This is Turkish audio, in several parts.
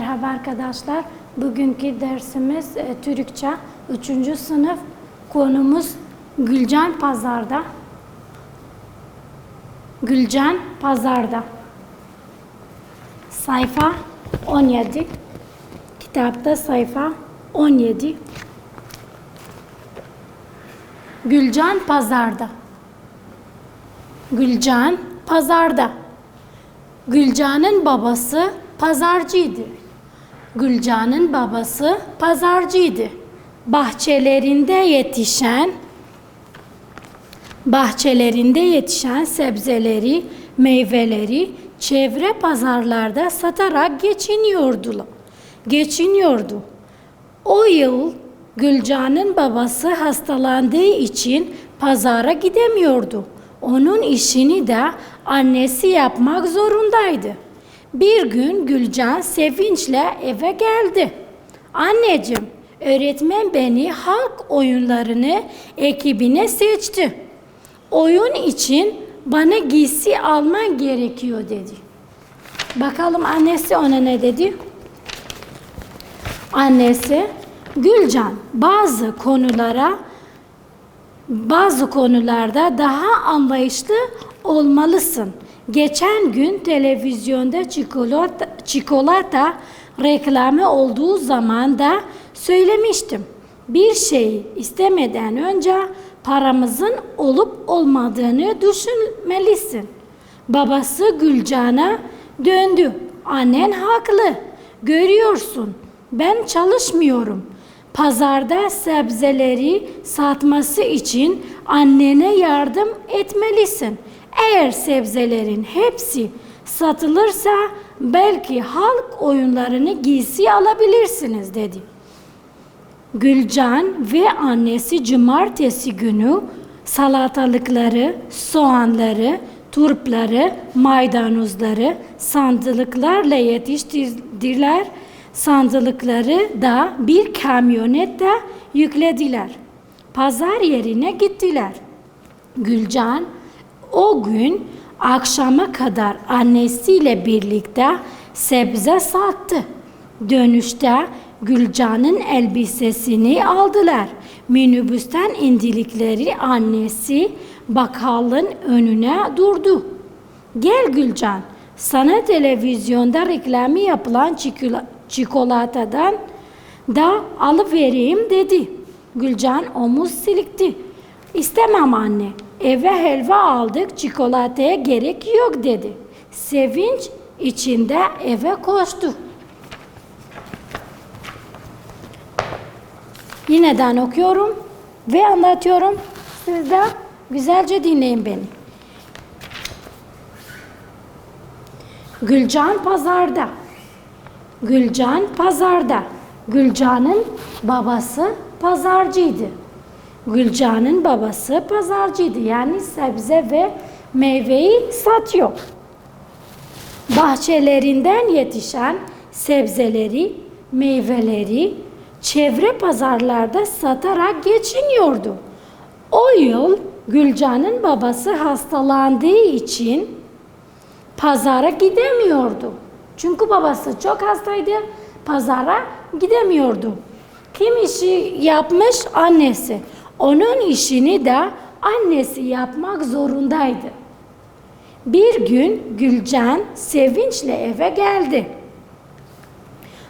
Merhaba arkadaşlar. Bugünkü dersimiz Türkçe 3. sınıf. Konumuz Gülcan Pazar'da. Gülcan Pazar'da. Sayfa 17. Kitapta sayfa 17. Gülcan Pazar'da. Gülcan Pazar'da. Gülcan'ın babası pazarcıydı. Gülcan'ın babası pazarcıydı. Bahçelerinde yetişen sebzeleri, meyveleri çevre pazarlarda satarak geçiniyordu. O yıl Gülcan'ın babası hastalandığı için pazara gidemiyordu. Onun işini de annesi yapmak zorundaydı. Bir gün Gülcan sevinçle eve geldi. Anneciğim, öğretmen beni halk oyunlarını ekibine seçti. Oyun için bana giysi alman gerekiyor dedi. Bakalım annesi ona ne dedi? Annesi, Gülcan bazı konularda daha anlayışlı olmalısın. Geçen gün televizyonda çikolata reklamı olduğu zaman da söylemiştim. Bir şey istemeden önce paramızın olup olmadığını düşünmelisin. Babası Gülcan'a döndü. Annen haklı. Görüyorsun, ben çalışmıyorum. Pazarda sebzeleri satması için annene yardım etmelisin. Eğer sebzelerin hepsi satılırsa belki halk oyunlarını giysi alabilirsiniz dedi. Gülcan ve annesi cumartesi günü salatalıkları, soğanları, turpları, maydanozları sandıklarla yetiştirdiler. Sandıkları da bir kamyonette yüklediler. Pazar yerine gittiler. Gülcan o gün akşama kadar annesiyle birlikte sebze sattı. Dönüşte Gülcan'ın elbisesini aldılar. Minibüsten indikleri annesi bakkalın önüne durdu. Gel Gülcan, sana televizyonda reklamı yapılan çikolatadan da alıvereyim dedi. Gülcan omuz silkti. İstemem anne. Eve helva aldık, çikolataya gerek yok dedi. Sevinç içinde eve koştu. Yineden okuyorum ve anlatıyorum. Siz de güzelce dinleyin beni. Gülcan Pazar'da. Gülcan Pazar'da. Gülcan'ın babası pazarcıydı. Gülcan'ın babası pazarcıydı. Yani sebze ve meyveyi satıyor. Bahçelerinden yetişen sebzeleri, meyveleri çevre pazarlarda satarak geçiniyordu. O yıl Gülcan'ın babası hastalandığı için pazara gidemiyordu. Çünkü babası çok hastaydı, pazara gidemiyordu. Kim işi yapmış? Annesi. Onun işini de annesi yapmak zorundaydı. Bir gün Gülcan sevinçle eve geldi.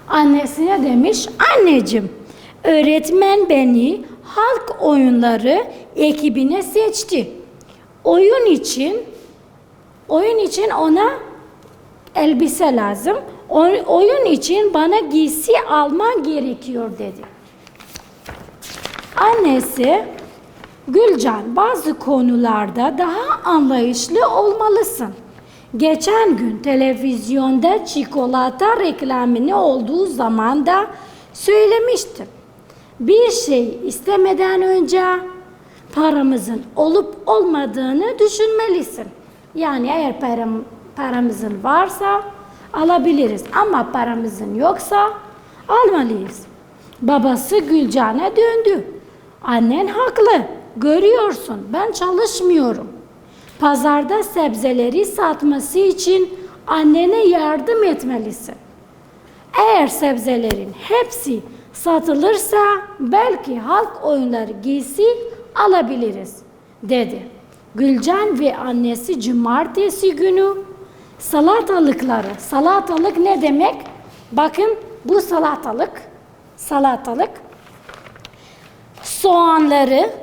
Annesine demiş, anneciğim, öğretmen beni halk oyunları ekibine seçti. Oyun için ona elbise lazım. Oyun için bana giysi alman gerekiyor dedi. Annesi, Gülcan, bazı konularda daha anlayışlı olmalısın. Geçen gün televizyonda çikolata reklamını olduğu zaman da söylemiştim. Bir şey istemeden önce paramızın olup olmadığını düşünmelisin. Yani eğer paramızın varsa alabiliriz ama paramızın yoksa almalıyız. Babası Gülcan'a döndü. Annen haklı. Görüyorsun, ben çalışmıyorum. Pazarda sebzeleri satması için annene yardım etmelisin. Eğer sebzelerin hepsi satılırsa belki halk oyunları giysi alabiliriz, dedi. Gülcan ve annesi cumartesi günü salatalık ne demek? Bakın bu salatalık,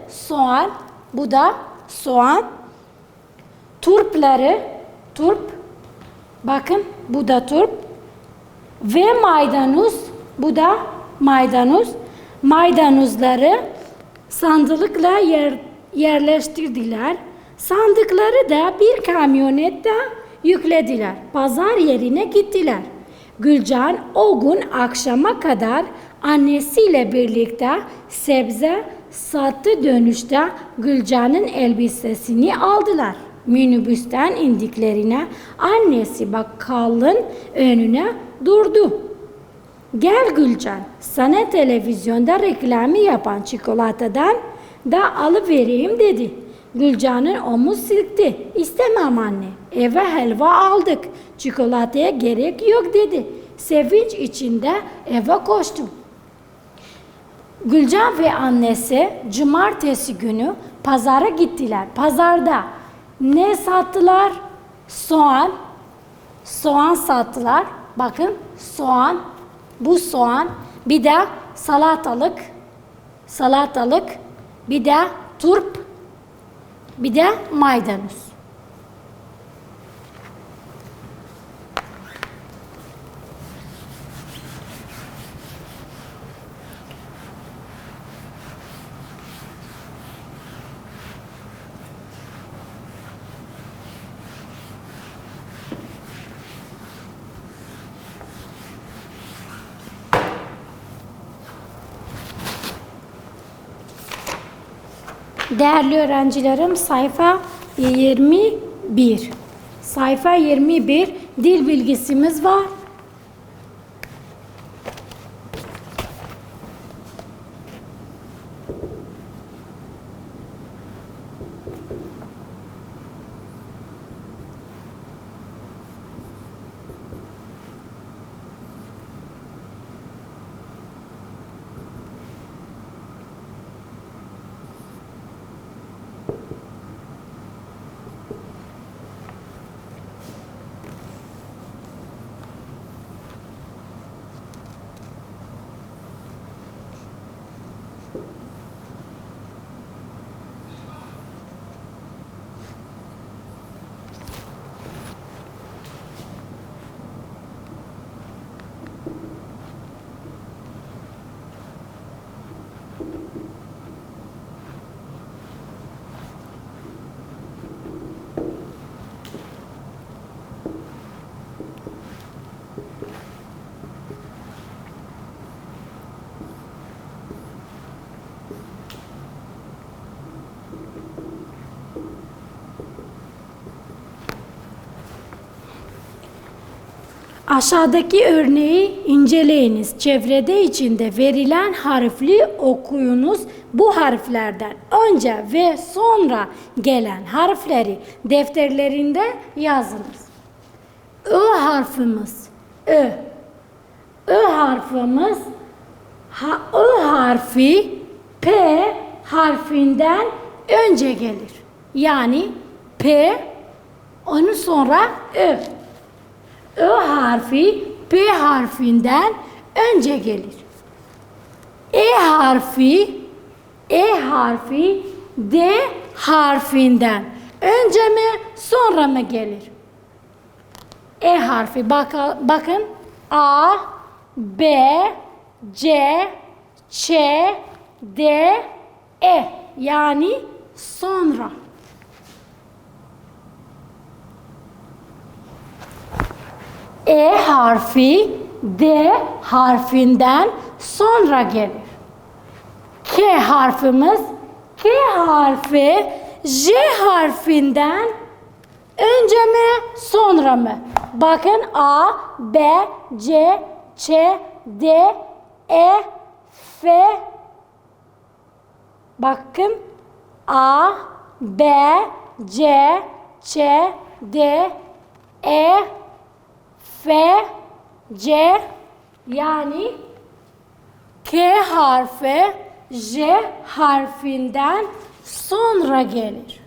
soğan, bu da soğan, turp, bakın bu da turp ve maydanoz, bu da maydanoz. Maydanozları sandıkla yerleştirdiler. Sandıkları da bir kamyonette yüklediler. Pazar yerine gittiler. Gülcan o gün akşama kadar annesiyle birlikte sebze sattı. Dönüşte Gülcan'ın elbisesini aldılar. Minibüsten indiklerine annesi bakkalın önüne durdu. Gel Gülcan, sana televizyonda reklamı yapan çikolatadan da alıvereyim, dedi. Gülcan'ın omuz silkti. İstemem anne, eve helva aldık. Çikolataya gerek yok, dedi. Sevinç içinde eve koştu. Gülcan ve annesi cumartesi günü pazara gittiler. Pazarda ne sattılar? Soğan sattılar. Bakın soğan, bu soğan, bir de salatalık, bir de turp, bir de maydanoz. Değerli öğrencilerim, sayfa 21. Sayfa 21 dil bilgisimiz var. Aşağıdaki örneği inceleyiniz. Çevrede içinde verilen harfli okuyunuz. Bu harflerden önce ve sonra gelen harfleri defterlerinde yazınız. Ö harfimiz Ö. Ö harfimiz Ö harfi P harfinden önce gelir. Yani P, onun sonra Ö. Ö harfi P harfinden önce gelir. E harfi D harfinden önce mi sonra mı gelir? E harfi bakın A, B, C, Ç, D, E yani sonra. E harfi D harfinden sonra gelir. K harfimiz K harfi J harfinden önce mi sonra mı? Bakın A, B, C, Ç, D, E, F. Bakın A, B, C, Ç, D, E, F, C, Yani K harfi J harfinden sonra gelir.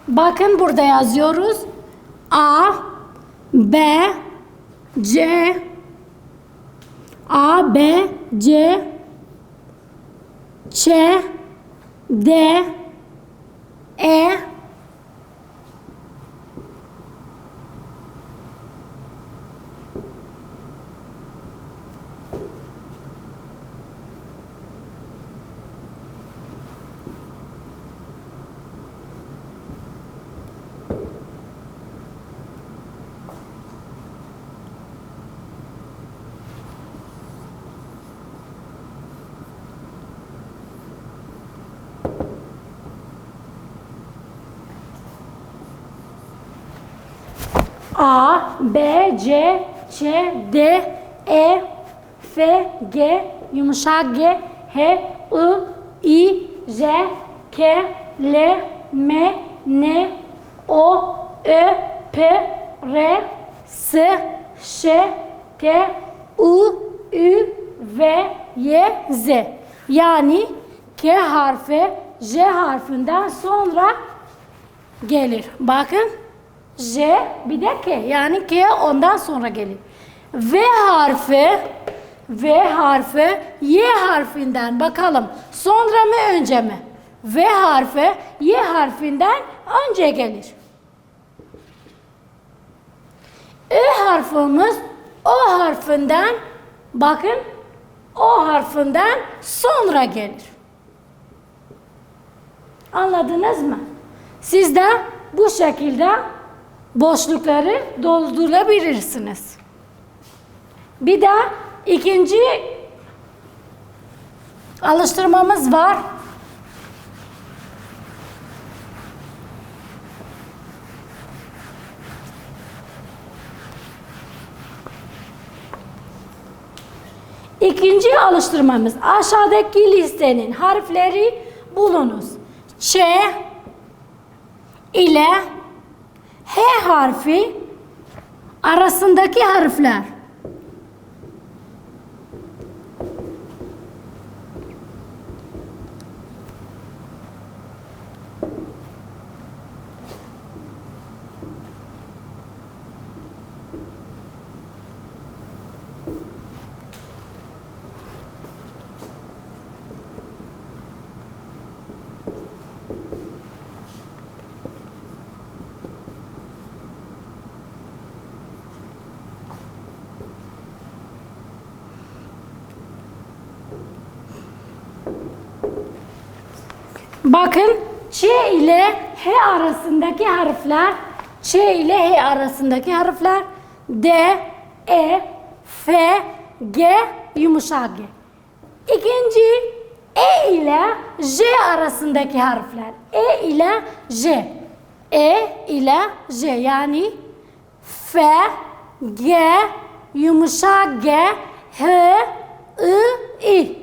Bakın burada yazıyoruz. A, B, C, A, B, C, Ç, D, E, A, B, C, Ç, D, E, F, G, yumuşak G, H, I, J, K, L, M, N, O, Ö, P, R, S, Ş, T, U, Ü, V, Y, Z. Yani K harfi J harfinden sonra gelir. Bakın. J bir de K. Yani K ondan sonra gelir. V harfi Y harfinden bakalım. Sonra mı önce mi? V harfi Y harfinden önce gelir. Ö harfimiz O harfinden bakın O harfinden sonra gelir. Anladınız mı? Siz de bu şekilde boşlukları doldurabilirsiniz. Bir de ikinci alıştırmamız var. İkinci alıştırmamız aşağıdaki listenin harfleri bulunuz. Ç ile H harfi arasındaki harfler. Bakın Ç ile H arasındaki harfler, Ç ile H arasındaki harfler D, E, F, G, yumuşak G. İkinci E ile J arasındaki harfler. E ile J. E ile J yani F, G, yumuşak G, H, I, I.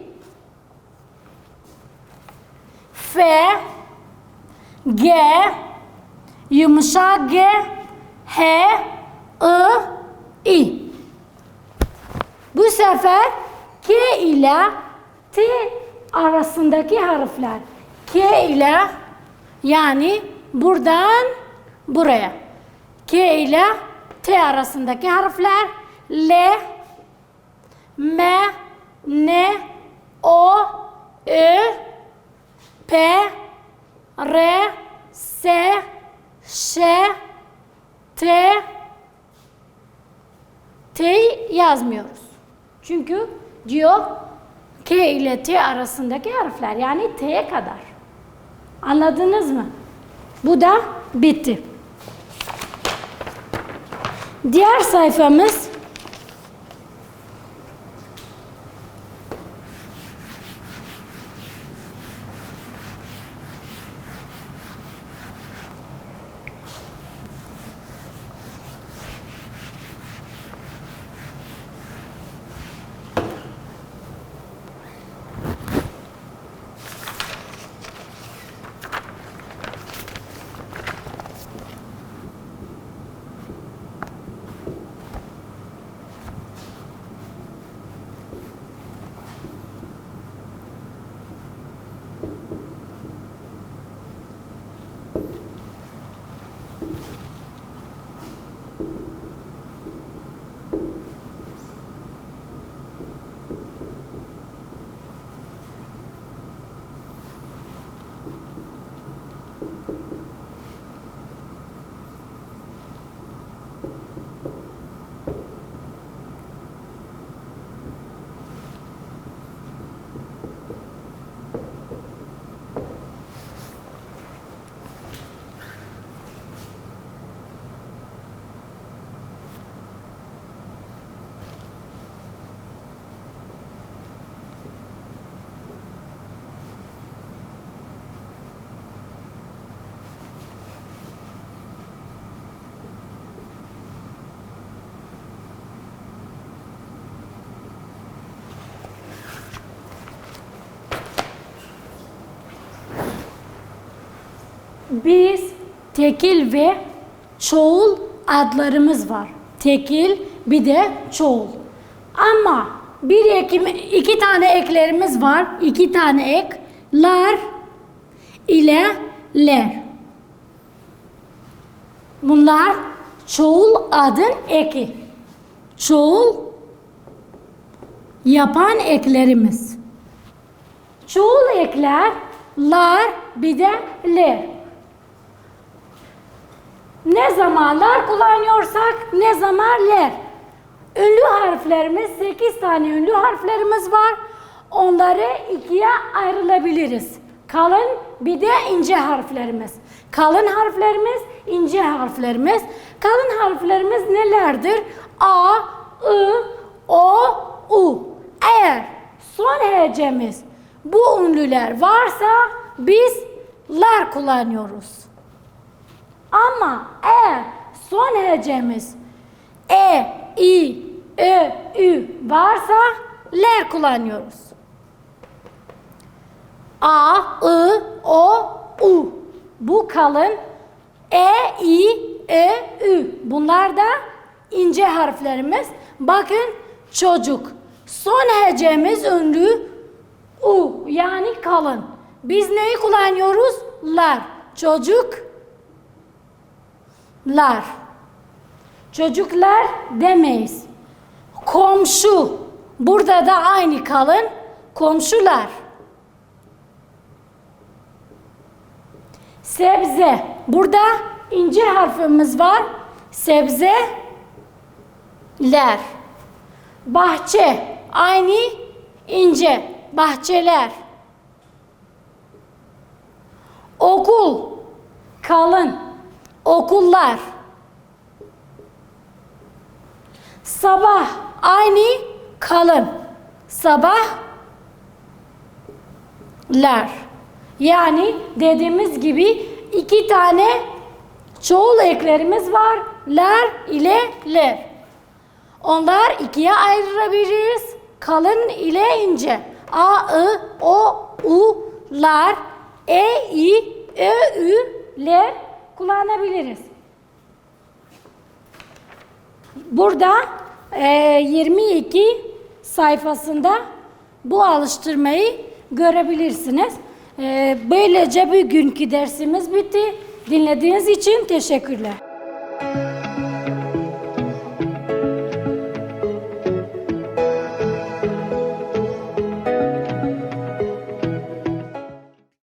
F, G, yumuşak G, H, I. Bu sefer K ile T arasındaki harfler. K ile yani buradan buraya. K ile T arasındaki harfler L, M, N, O, Ö, P, R, S, Ş, T, T'yi yazmıyoruz. Çünkü diyor K ile T arasındaki harfler yani T'ye kadar. Anladınız mı? Bu da bitti. Diğer sayfamız biz tekil ve çoğul adlarımız var. Tekil bir de çoğul. Ama iki tane eklerimiz var. İki tane ek. Lar ile ler. Bunlar çoğul adın eki. Çoğul yapan eklerimiz. Çoğul ekler lar bir de ler. Ne zaman lar kullanıyorsak ne zaman ler. Ünlü harflerimiz 8 tane ünlü harflerimiz var. Onları ikiye ayrılabiliriz. Kalın bir de ince harflerimiz. Kalın harflerimiz, ince harflerimiz. Kalın harflerimiz nelerdir? A, I, O, U. Eğer son hecemiz bu ünlüler varsa biz lar kullanıyoruz. Ama eğer son hecemiz E, I, Ö, Ü varsa ler kullanıyoruz. A, I, O, U. Bu kalın. E, I, Ö, Ü. Bunlar da ince harflerimiz. Bakın çocuk. Son hecemiz ünlü U. Yani kalın. Biz neyi kullanıyoruz? Lar. Çocuklar. Çocuklar demeyiz. Komşu. Burada da aynı kalın. Komşular. Sebze. Burada ince harfimiz var. Sebzeler. Bahçe. Aynı ince. Bahçeler. Okul. Kalın. Okullar. Sabah. Aynı kalın. Sabahlar. Yani dediğimiz gibi iki tane çoğul eklerimiz var. Lar ile ler. Onlar ikiye ayırabiliriz. Kalın ile ince. A, I, O, U, lar, E, I, Ö, Ü, ler kullanabiliriz. Burada 22 sayfasında bu alıştırmayı görebilirsiniz. Böylece bugünkü dersimiz bitti. Dinlediğiniz için teşekkürler.